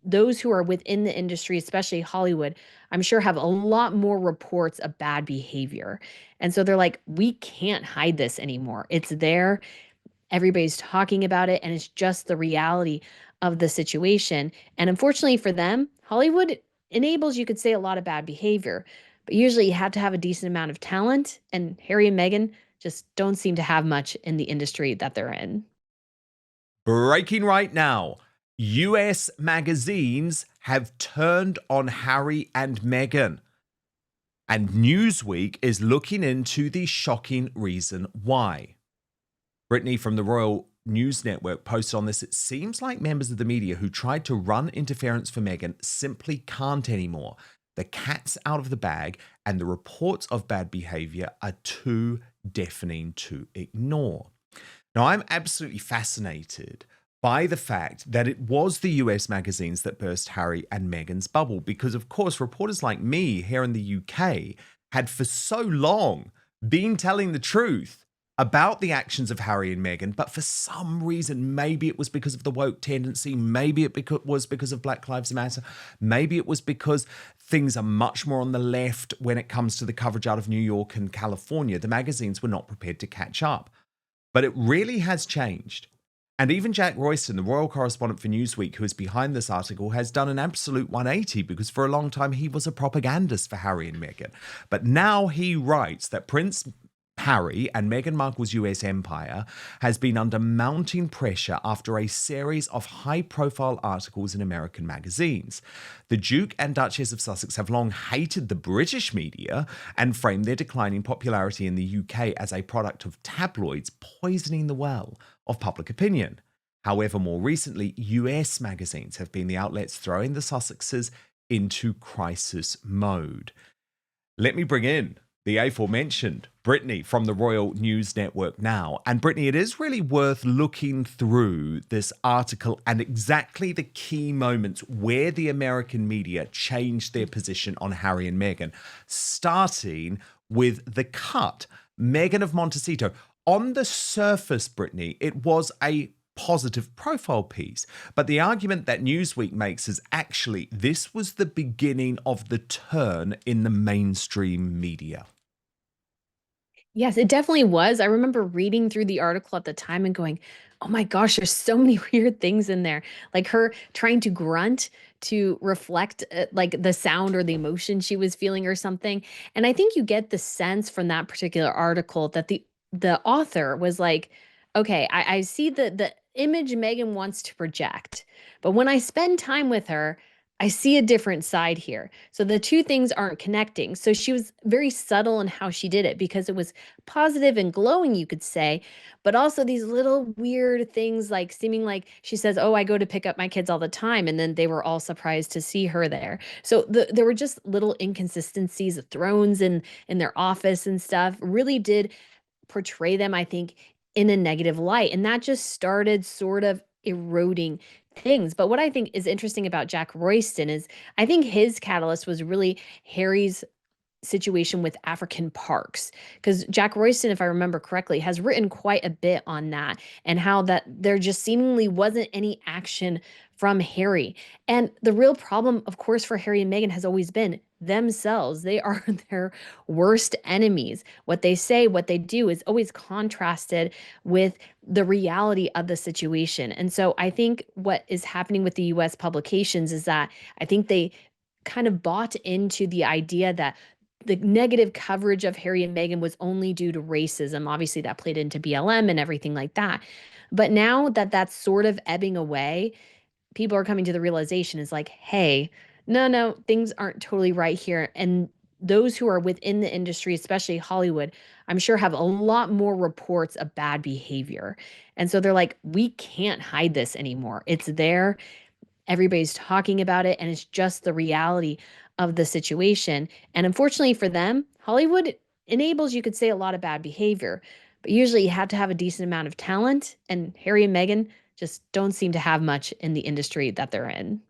those who are within the industry, especially Hollywood, I'm sure have a lot more reports of bad behavior. And so they're like, we can't hide this anymore. It's there. Everybody's talking about it, and it's just the reality of the situation. And unfortunately for them, Hollywood enables, you could say, a lot of bad behavior. But usually you have to have a decent amount of talent, and Harry and Meghan just don't seem to have much in the industry that they're in. Breaking right now. US magazines have turned on Harry and Meghan. And Newsweek is looking into the shocking reason why. Brittany from the Royal News Network posted on this. It seems like members of the media who tried to run interference for Meghan simply can't anymore. The cat's out of the bag, and the reports of bad behavior are too deafening to ignore. Now, I'm absolutely fascinated by the fact that it was the US magazines that burst Harry and Meghan's bubble, because, of course, reporters like me here in the UK had for so long been telling the truth about the actions of Harry and Meghan, but for some reason, maybe it was because of the woke tendency, maybe it was because of Black Lives Matter, maybe it was because things are much more on the left when it comes to the coverage out of New York and California. The magazines were not prepared to catch up. But it really has changed. And even Jack Royston, the royal correspondent for Newsweek, who is behind this article, has done an absolute 180, because for a long time he was a propagandist for Harry and Meghan. But now he writes that Prince Harry and Meghan Markle's US empire has been under mounting pressure after a series of high-profile articles in American magazines. The Duke and Duchess of Sussex have long hated the British media and framed their declining popularity in the UK as a product of tabloids poisoning the well of public opinion. However, more recently, US magazines have been the outlets throwing the Sussexes into crisis mode. Let me bring in the aforementioned Brittany from the Royal News Network now. And Brittany, it is really worth looking through this article and exactly the key moments where the American media changed their position on Harry and Meghan, starting with the cut. Meghan of Montecito. On the surface, Brittany, it was a positive profile piece. But the argument that Newsweek makes is actually this was the beginning of the turn in the mainstream media. Yes, it definitely was. I remember reading through the article at the time and going, oh my gosh, there's so many weird things in there. Like her trying to grunt to reflect like the sound or the emotion she was feeling or something. And I think you get the sense from that particular article that the author was like, okay, I see the image Meghan wants to project, but when I spend time with her, I see a different side here. So the two things aren't connecting. So she was very subtle in how she did it because it was positive and glowing, you could say, but also these little weird things like seeming like she says, oh, I go to pick up my kids all the time. And then they were all surprised to see her there. So there were just little inconsistencies, thrones in their office and stuff really did portray them, I think, in a negative light. And that just started sort of eroding things. But what I think is interesting about Jack Royston is I think his catalyst was really Harry's situation with African parks. Because Jack Royston, if I remember correctly, has written quite a bit on that and how that there just seemingly wasn't any action from Harry. And the real problem, of course, for Harry and Meghan has always been themselves. They are their worst enemies. What they say, what they do is always contrasted with the reality of the situation. And so I think what is happening with the US publications is that I think they kind of bought into the idea that the negative coverage of Harry and Meghan was only due to racism. Obviously, that played into BLM and everything like that. But now that that's sort of ebbing away, people are coming to the realization is like, hey, no, things aren't totally right here. And those who are within the industry, especially Hollywood, I'm sure have a lot more reports of bad behavior. And so they're like, we can't hide this anymore. It's there. Everybody's talking about it, and it's just the reality of the situation. And unfortunately for them, Hollywood enables, you could say, a lot of bad behavior. But usually you have to have a decent amount of talent, and Harry and Meghan just don't seem to have much in the industry that they're in.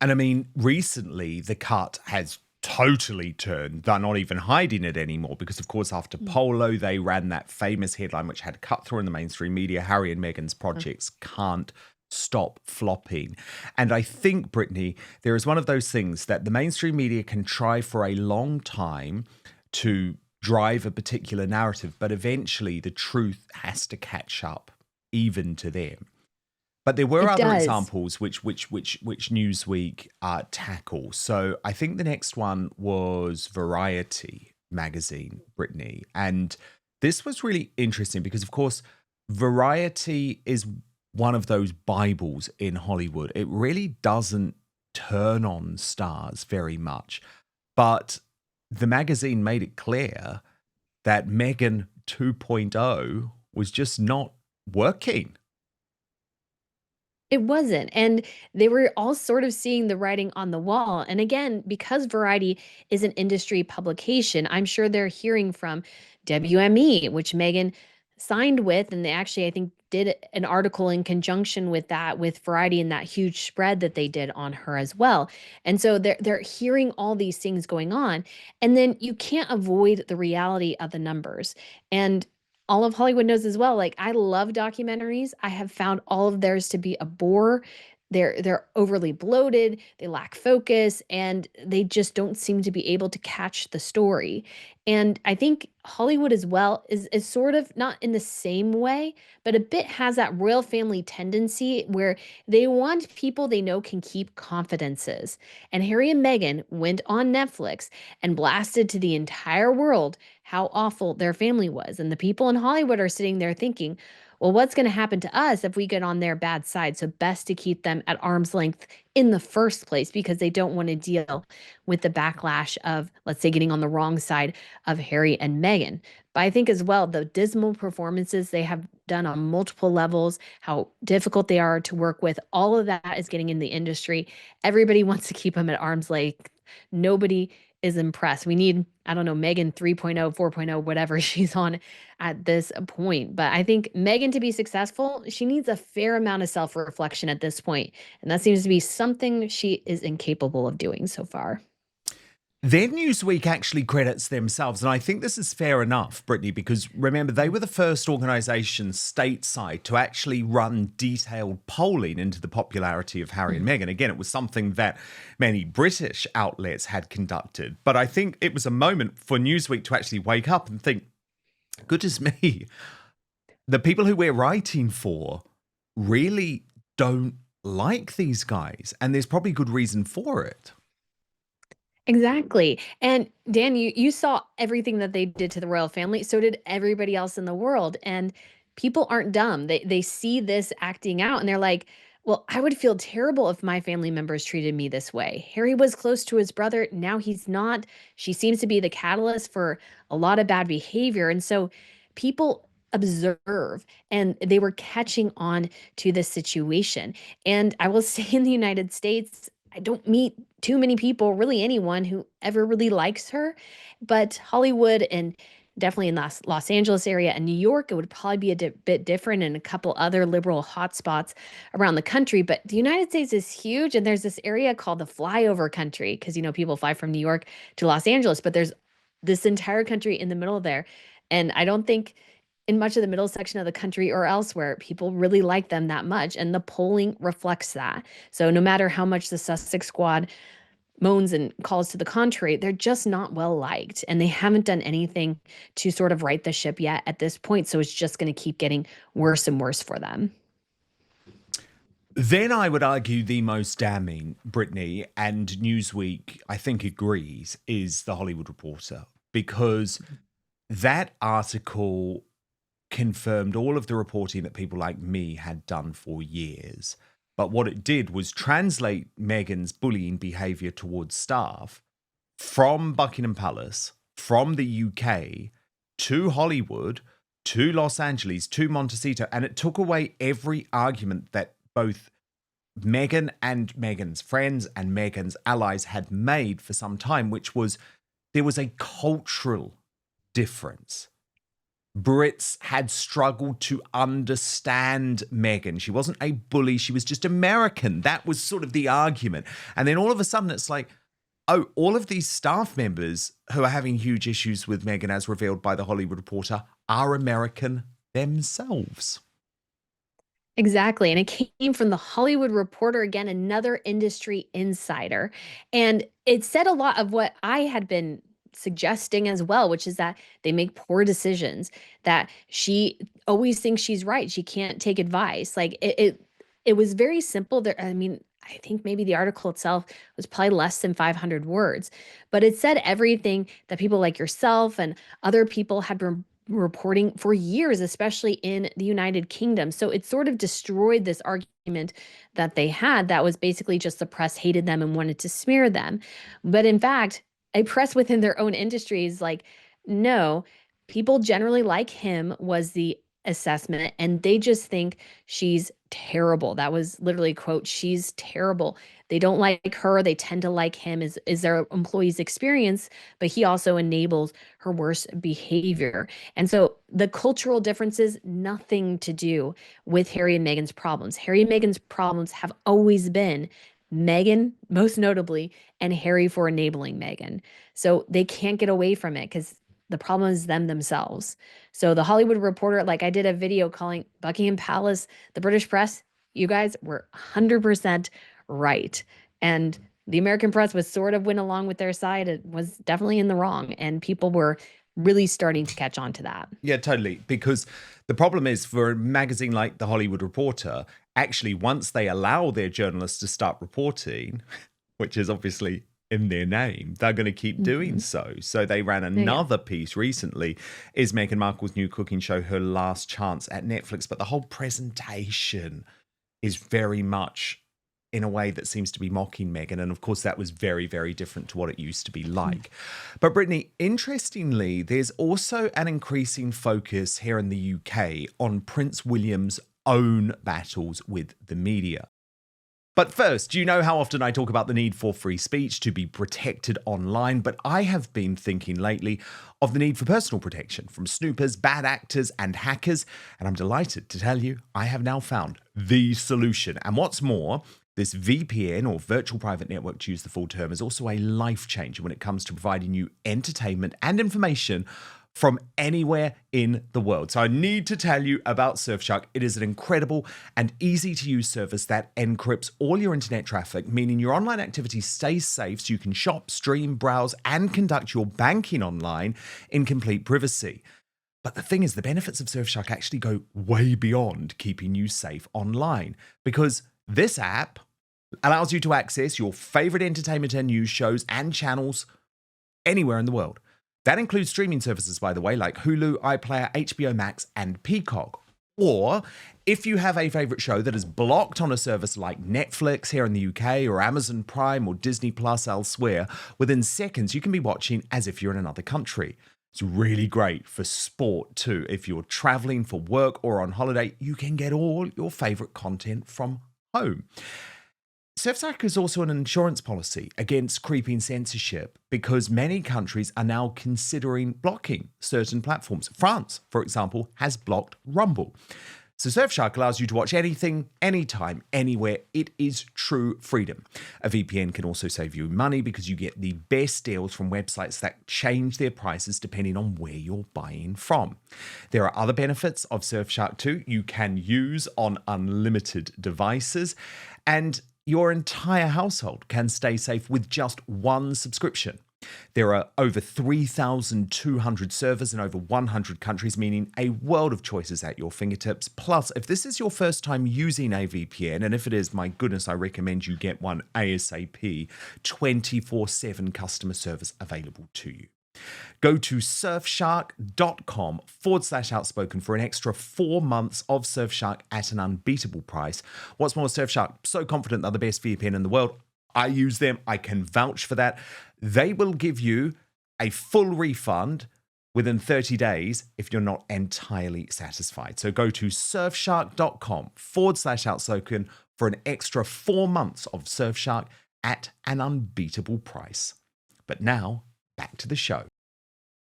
And I mean, recently the cut has totally turned. They're not even hiding it anymore because, of course, after Polo, they ran that famous headline which had cut through in the mainstream media. Harry and Meghan's projects can't stop flopping. And I think, Brittany, there is one of those things that the mainstream media can try for a long time to drive a particular narrative, but eventually the truth has to catch up even to them. But there were It other does. examples which Newsweek tackle. So I think the next one was Variety magazine, Brittany, and this was really interesting because, of course, Variety is one of those Bibles in Hollywood. It really doesn't turn on stars very much, but the magazine made it clear that Meghan 2.0 was just not working. It wasn't. And they were all sort of seeing the writing on the wall. And again, because Variety is an industry publication, I'm sure they're hearing from WME, which Meghan signed with. And they actually, I think, did an article in conjunction with that, with Variety and that huge spread that they did on her as well. And so they're hearing all these things going on. And then you can't avoid the reality of the numbers. And all of Hollywood knows as well. Like I love documentaries. I have found all of theirs to be a bore. They're overly bloated, they lack focus, and they just don't seem to be able to catch the story. And I think Hollywood as well is sort of not in the same way, but a bit has that royal family tendency where they want people they know can keep confidences. And Harry and Meghan went on Netflix and blasted to the entire world how awful their family was. And the people in Hollywood are sitting there thinking, well, what's going to happen to us if we get on their bad side? So, best to keep them at arm's length in the first place because they don't want to deal with the backlash of, let's say, getting on the wrong side of Harry and Meghan. But I think as well, the dismal performances they have done on multiple levels, how difficult they are to work with, all of that is getting in the industry. Everybody wants to keep them at arm's length. Nobody is impressed. We need, I don't know, Megan 3.0, 4.0, whatever she's on at this point. But I think Megan to be successful, she needs a fair amount of self reflection at this point. And that seems to be something she is incapable of doing so far. Then Newsweek actually credits themselves, and I think this is fair enough, Brittany, because remember, they were the first organisation stateside to actually run detailed polling into the popularity of Harry and Meghan. Again, it was something that many British outlets had conducted, but I think it was a moment for Newsweek to actually wake up and think, goodness me, the people who we're writing for really don't like these guys, and there's probably good reason for it. Exactly. And Dan, you saw everything that they did to the royal family. So did everybody else in the world. And people aren't dumb. They see this acting out and they're like, well, I would feel terrible if my family members treated me this way. Harry was close to his brother. Now he's not. She seems to be the catalyst for a lot of bad behavior. And so people observe and they were catching on to this situation. And I will say in the United States, I don't meet too many people, really anyone who ever really likes her. But Hollywood and definitely in Los Angeles area and New York, it would probably be a bit different and a couple other liberal hotspots around the country. But the United States is huge. And there's this area called the flyover country because, you know, people fly from New York to Los Angeles, but there's this entire country in the middle there. And I don't think in much of the middle section of the country or elsewhere, people really like them that much. And the polling reflects that. So no matter how much the Sussex squad moans and calls to the contrary, they're just not well liked. And they haven't done anything to sort of right the ship yet at this point. So it's just going to keep getting worse and worse for them. Then I would argue the most damning, Brittany, and Newsweek, I think, agrees, is The Hollywood Reporter, because that article confirmed all of the reporting that people like me had done for years. But what it did was translate Meghan's bullying behaviour towards staff from Buckingham Palace, from the UK, to Hollywood, to Los Angeles, to Montecito, and it took away every argument that both Meghan and Meghan's friends and Meghan's allies had made for some time, which was there was a cultural difference. Brits had struggled to understand Meghan. She wasn't a bully. She was just American. That was sort of the argument. And then all of a sudden it's like, oh, all of these staff members who are having huge issues with Meghan, as revealed by The Hollywood Reporter, are American themselves. Exactly. And it came from the Hollywood Reporter, again, another industry insider. And it said a lot of what I had been suggesting as well, which is that they make poor decisions, that she always thinks she's right. She can't take advice. Like it was very simple there. I mean, I think maybe the article itself was probably less than 500 words, but it said everything that people like yourself and other people had been reporting for years, especially in the United Kingdom. So it sort of destroyed this argument that they had that was basically just the press hated them and wanted to smear them. But in fact, a press within their own industries, like, no, people generally like him, was the assessment, and they just think she's terrible. That was literally a quote, she's terrible. They don't like her, they tend to like him, is their employees experience, but he also enables her worst behavior. And so the cultural differences, nothing to do with Harry and Meghan's problems. Harry and Meghan's problems have always been Meghan, most notably, and Harry for enabling Meghan. So they can't get away from it because the problem is them themselves. So the Hollywood Reporter, like, I did a video calling Buckingham Palace, the British press, you guys were 100% right. And the American press was sort of went along with their side. It was definitely in the wrong. And people were really starting to catch on to that. Yeah, totally. Because the problem is for a magazine like The Hollywood Reporter, actually, once they allow their journalists to start reporting, which is obviously in their name, they're going to keep doing so. So they ran Yeah. another piece recently. Is Meghan Markle's new cooking show her last chance at Netflix? But the whole presentation is very much in a way that seems to be mocking Meghan. And of course, that was very, very different to what it used to be like. But Brittany, interestingly, there's also an increasing focus here in the UK on Prince William's own battles with the media. But first, you know how often I talk about the need for free speech to be protected online, but I have been thinking lately of the need for personal protection from snoopers, bad actors, and hackers, and I'm delighted to tell you I have now found the solution. And what's more, this VPN, or virtual private network to use the full term, is also a life changer when it comes to providing you entertainment and information from anywhere in the world. So I need to tell you about Surfshark. It is an incredible and easy to use service that encrypts all your internet traffic, meaning your online activity stays safe so you can shop, stream, browse, and conduct your banking online in complete privacy. But the thing is, the benefits of Surfshark actually go way beyond keeping you safe online, because this app allows you to access your favorite entertainment and news shows and channels anywhere in the world. That includes streaming services, by the way, like Hulu, iPlayer, HBO Max, and Peacock. Or if you have a favorite show that is blocked on a service like Netflix here in the UK, or Amazon Prime, or Disney Plus elsewhere, within seconds you can be watching as if you're in another country. It's really great for sport too. If you're traveling for work or on holiday, you can get all your favorite content from home. Surfshark is also an insurance policy against creeping censorship, because many countries are now considering blocking certain platforms. France, for example, has blocked Rumble. So Surfshark allows you to watch anything, anytime, anywhere. It is true freedom. A VPN can also save you money because you get the best deals from websites that change their prices depending on where you're buying from. There are other benefits of Surfshark too. You can use on unlimited devices, and your entire household can stay safe with just one subscription. There are over 3,200 servers in over 100 countries, meaning a world of choices at your fingertips. Plus, if this is your first time using a VPN, and if it is, my goodness, I recommend you get one ASAP, 24/7 customer service available to you. Go to surfshark.com/outspoken for an extra 4 months of Surfshark at an unbeatable price. What's more, Surfshark, so confident they're the best VPN in the world. I use them. I can vouch for that. They will give you a full refund within 30 days if you're not entirely satisfied. So go to surfshark.com/outspoken for an extra 4 months of Surfshark at an unbeatable price. But now, back to the show.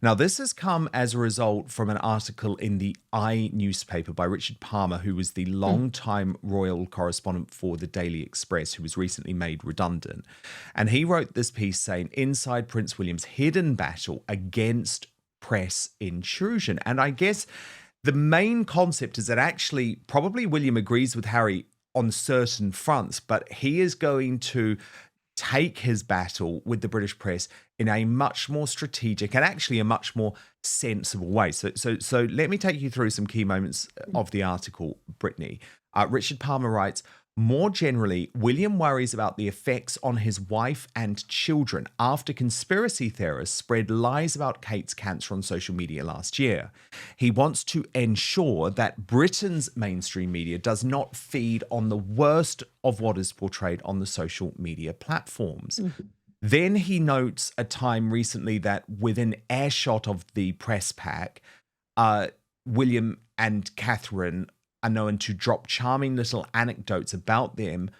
Now, this has come as a result from an article in the newspaper by Richard Palmer, who was the long-time royal correspondent for the Daily Express, who was recently made redundant. And he wrote this piece saying, "Inside Prince William's hidden battle against press intrusion." And I guess The main concept is that actually, probably William agrees with Harry on certain fronts, but he is going to take his battle with the British press in a much more strategic and actually a much more sensible way. So let me take you through some key moments of the article, Brittany. Richard Palmer writes, more generally, William worries about the effects on his wife and children after conspiracy theorists spread lies about Kate's cancer on social media last year. He wants to ensure that Britain's mainstream media does not feed on the worst of what is portrayed on the social media platforms. Mhm. Then he notes a time recently that within earshot of the press pack, William and Catherine are known to drop charming little anecdotes about them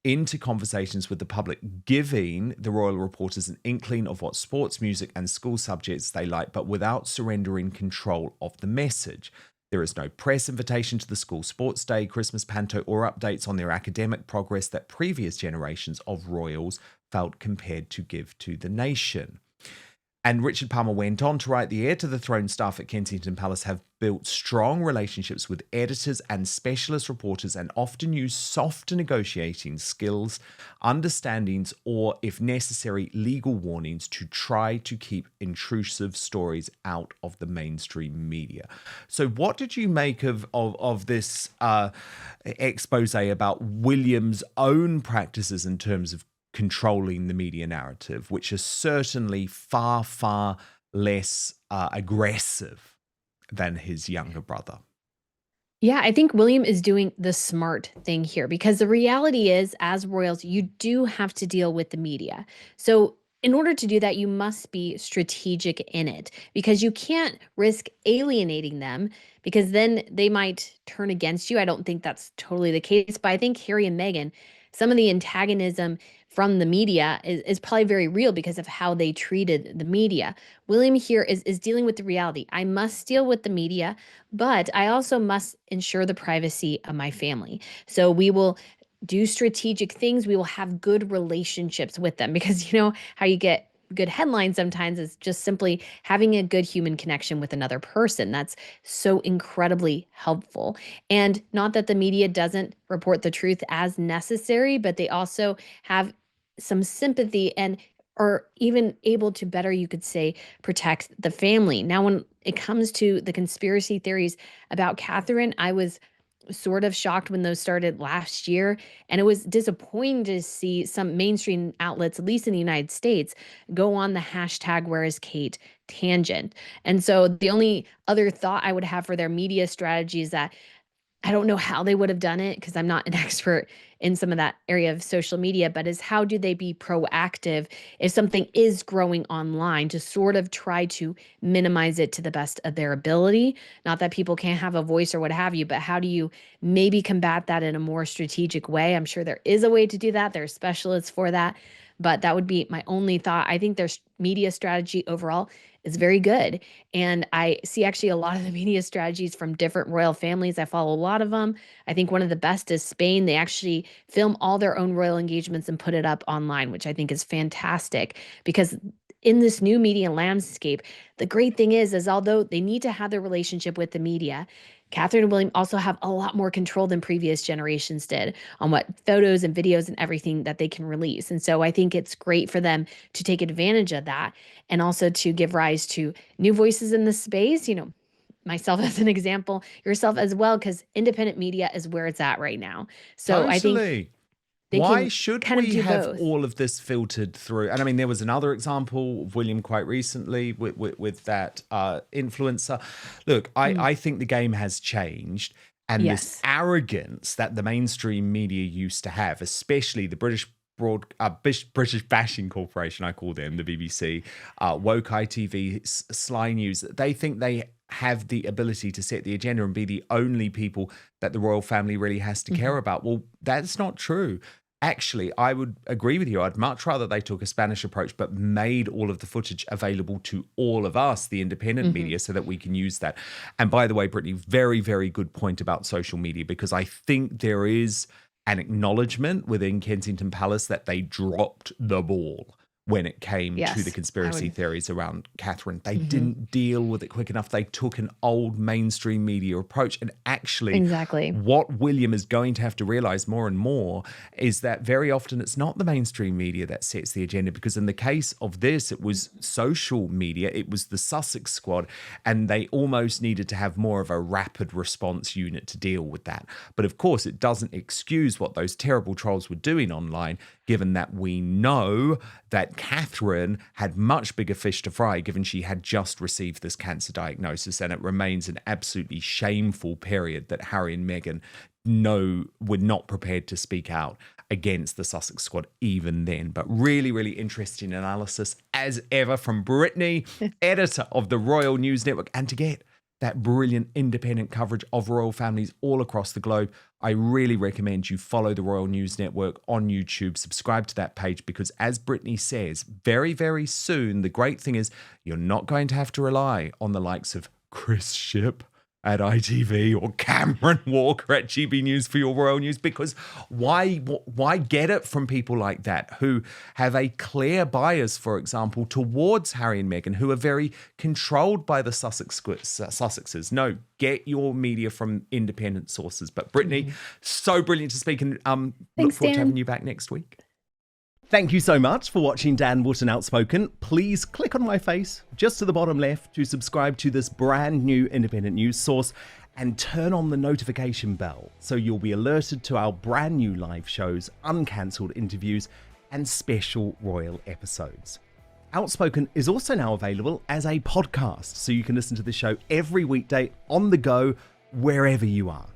into conversations with the public, giving the royal reporters an inkling of what sports, music, and school subjects they like, but without surrendering control of the message. There is no press invitation to the school sports day, Christmas panto, or updates on their academic progress that previous generations of royals felt compelled to give to the nation. And Richard Palmer went on to write, the heir to the throne staff at Kensington Palace have built strong relationships with editors and specialist reporters and often use softer negotiating skills, understandings, or, if necessary, legal warnings to try to keep intrusive stories out of the mainstream media. So what did you make of this expose about William's own practices in terms of controlling the media narrative, which is certainly far, far less aggressive than his younger brother? Yeah, I think William is doing the smart thing here because the reality is, as royals, you do have to deal with the media. So, in order to do that, you must be strategic in it because you can't risk alienating them because then they might turn against you. I don't think that's totally the case, but I think Harry and Meghan, some of the antagonism from the media is probably very real because of how they treated the media. William here is dealing with the reality. I must deal with the media, but I also must ensure the privacy of my family. So we will do strategic things. We will have good relationships with them because you know how you get good headlines sometimes is just simply having a good human connection with another person. That's so incredibly helpful. And not that the media doesn't report the truth as necessary, but they also have some sympathy and are even able to better, you could say, protect the family. Now, when it comes to the conspiracy theories about Catherine, I was sort of shocked when those started last year. And it was disappointing to see some mainstream outlets, at least in the United States, go on the hashtag where is Kate tangent. And so the only other thought I would have for their media strategy is that I don't know how they would have done it because I'm not an expert in some of that area of social media, but is how do they be proactive if something is growing online to sort of try to minimize it to the best of their ability? Not that people can't have a voice or what have you, but how do you maybe combat that in a more strategic way? I'm sure there is a way to do that. There are specialists for that, but that would be my only thought. I think their media strategy overall is very good. And I see actually a lot of the media strategies from different royal families. I follow a lot of them. I think one of the best is Spain. They actually film all their own royal engagements and put it up online, which I think is fantastic because in this new media landscape, the great thing is although they need to have their relationship with the media, Catherine and William also have a lot more control than previous generations did on what photos and videos and everything that they can release. And so I think it's great for them to take advantage of that and also to give rise to new voices in the space, you know, myself as an example, yourself as well, because independent media is where it's at right now. So I think Totally. they Why can should kind of we do have both. all of this filtered through? And I mean, there was another example of William quite recently with that influencer. Look, Mm, I think the game has changed. And this yes. arrogance that the mainstream media used to have, especially the British Bashing Corporation, I call them, the BBC, woke ITV, Sly News, they think they have the ability to set the agenda and be the only people that the royal family really has to care Hmm. about. Well, that's not true. Actually, I would agree with you. I'd much rather they took a Spanish approach, but made all of the footage available to all of us, the independent Hmm. media, so that we can use that. And by the way, Brittany, very, very good point about social media, because I think there is an acknowledgement within Kensington Palace that they dropped the ball when it came to the Yes, I conspiracy would. theories around Catherine. They Mhm. didn't deal with it quick enough. They took an old mainstream media approach. And actually, Exactly. what William is going to have to realize more and more is that very often it's not the mainstream media that sets the agenda, because in the case of this, it was social media, it was the Sussex squad, and they almost needed to have more of a rapid response unit to deal with that. But of course, it doesn't excuse what those terrible trolls were doing online, given that we know that Catherine had much bigger fish to fry, given she had just received this cancer diagnosis, and it remains an absolutely shameful period that Harry and Meghan were not prepared to speak out against the Sussex squad even then. But really, really interesting analysis as ever from Brittany, editor of the Royal News Network, and to get that brilliant independent coverage of royal families all across the globe, I really recommend you follow the Royal News Network on YouTube, subscribe to that page, because as Brittany says, very, very soon, the great thing is you're not going to have to rely on the likes of Chris Ship at ITV or Cameron Walker at GB News for your royal news, because why get it from people like that who have a clear bias, for example, towards Harry and Meghan, who are very controlled by the Sussexes? No, get your media from independent sources. But Brittany, so brilliant to speak, and look Thanks, forward to Dan. having you back next week. Thank you so much for watching Dan Wootton Outspoken. Please click on my face just to the bottom left to subscribe to this brand new independent news source, and turn on the notification bell so you'll be alerted to our brand new live shows, uncancelled interviews, and special royal episodes. Outspoken is also now available as a podcast, so you can listen to the show every weekday on the go, wherever you are.